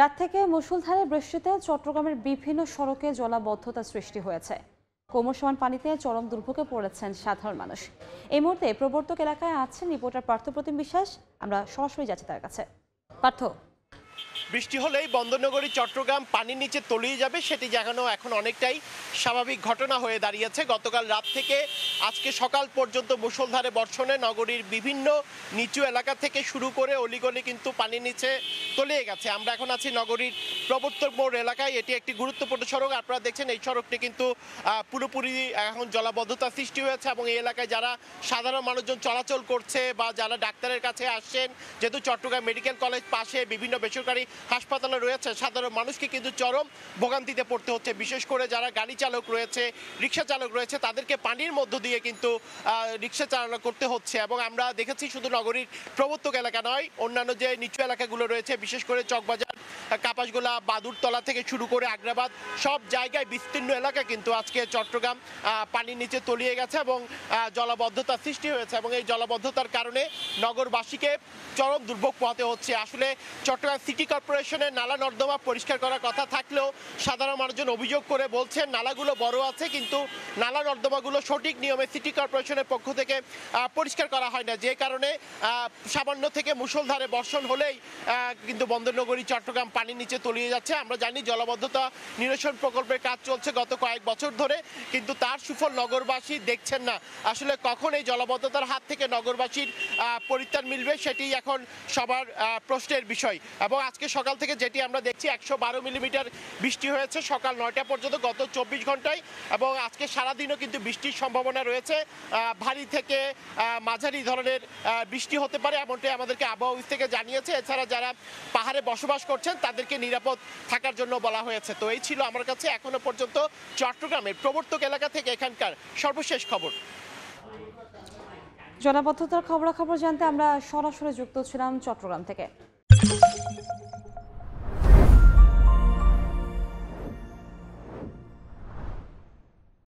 রাত থেকে মুষলধারে বৃষ্টিতে চট্টগ্রামের বিভিন্ন সড়কে জলাবদ্ধতা সৃষ্টি হয়েছে। কোমর সমান পানিতে চরম দুর্ভোগে পড়েছেন সাধারণ মানুষ। এই মুহূর্তে প্রবর্তক এলাকায় আছেন রিপোর্টার পার্থপ্রতিম বিশ্বাস। আমরা সরাসরি যাচ্ছি তার কাছে। পার্থ, বৃষ্টি হলেই বন্দরনগরী চট্টগ্রাম পানির নিচে তলিয়ে যাবে, সেটি জানানো এখন অনেকটাই স্বাভাবিক ঘটনা হয়ে দাঁড়িয়েছে। গতকাল রাত থেকে আজকে সকাল পর্যন্ত মুষলধারে বর্ষণে নগরীর বিভিন্ন নিচু এলাকা থেকে শুরু করে অলিগলি কিন্তু পানির নিচে তলিয়ে গেছে। আমরা এখন আছি নগরীর প্রবর্তক মোড় এলাকায়। এটি একটি গুরুত্বপূর্ণ সড়ক। আপনারা দেখছেন এই সড়কটি কিন্তু পুরোপুরি এখন জলাবদ্ধতা সৃষ্টি হয়েছে এবং এই এলাকায় যারা সাধারণ মানুষজন চলাচল করছে বা যারা ডাক্তারের কাছে আসছেন, যেহেতু চট্টগ্রাম মেডিকেল কলেজ পাশে বিভিন্ন বেসরকারি হাসপাতালে রয়েছে, সাধারণ মানুষকে কিন্তু চরম ভোগান্তিতে পড়তে হচ্ছে। বিশেষ করে যারা গাড়ি চালক রয়েছে, রিক্সা চালক রয়েছে, তাদেরকে পানির মধ্য দিয়ে কিন্তু রিক্সা চালনা করতে হচ্ছে। এবং আমরা দেখেছি শুধু নগরীর প্রবর্তক এলাকা নয়, অন্যান্য যে নিচু এলাকাগুলো রয়েছে, বিশেষ করে চকবাজার, কাপাসগোলা, বাদুরতলা থেকে শুরু করে আগ্রাবাদ, সব জায়গায় বিস্তীর্ণ এলাকা কিন্তু আজকে চট্টগ্রাম পানির নিচে তলিয়ে গেছে এবং জলাবদ্ধতা সৃষ্টি হয়েছে। এবং এই জলাবদ্ধতার কারণে নগরবাসীকে চরম দুর্ভোগ পোহাতে হচ্ছে। আসলে চট্টগ্রাম সিটি কর্পোরেশনের নালা নর্দমা পরিষ্কার করার কথা থাকলেও সাধারণ মানুষজন অভিযোগ করে বলছেন নালাগুলো বড় আছে, কিন্তু নালা নর্দমাগুলো সঠিক নিয়মে সিটি কর্পোরেশনের পক্ষ থেকে পরিষ্কার করা হয় না, যে কারণে সামান্য থেকে মুষলধারে বর্ষণ হলেই কিন্তু বন্দরনগরী চট্টগ্রাম পানির নিচে তলিয়ে যাচ্ছে। আমরা জানি জলাবদ্ধতা নিরসন প্রকল্পের কাজ চলছে গত কয়েক বছর ধরে, কিন্তু তার সুফল নগরবাসী দেখছেন না। আসলে কখন এই জলাবদ্ধতার হাত থেকে নগরবাসীর পরিত্রাণ মিলবে, সেটি এখন সবার প্রশ্নের বিষয়। এবং আজকে সকাল থেকে যেটি আমরা দেখছি 112 মিলিমিটার বৃষ্টি হয়েছে সকাল 9টা পর্যন্ত গত 24 ঘন্টায়। এবং আজকে সারাদিনও কিন্তু বৃষ্টির সম্ভাবনা রয়েছে। ভারী থেকে মাঝারি ধরনের বৃষ্টি হতে পারে, এমনটাই আমাদেরকে আবহাওয়া অফিস থেকে জানিয়েছে। এছাড়া যারা পাহাড়ে বসবাস করছেন তাদেরকে নিরাপদ থাকার জন্য বলা হয়েছে। তো এই ছিল আমার কাছে এখনো পর্যন্ত চট্টগ্রামের প্রবর্তক এলাকা থেকে এখানকার সর্বশেষ খবর। জলাবদ্ধতার খবরাখবর জানতে আমরা সরাসরি যুক্ত ছিলাম চট্টগ্রাম থেকে।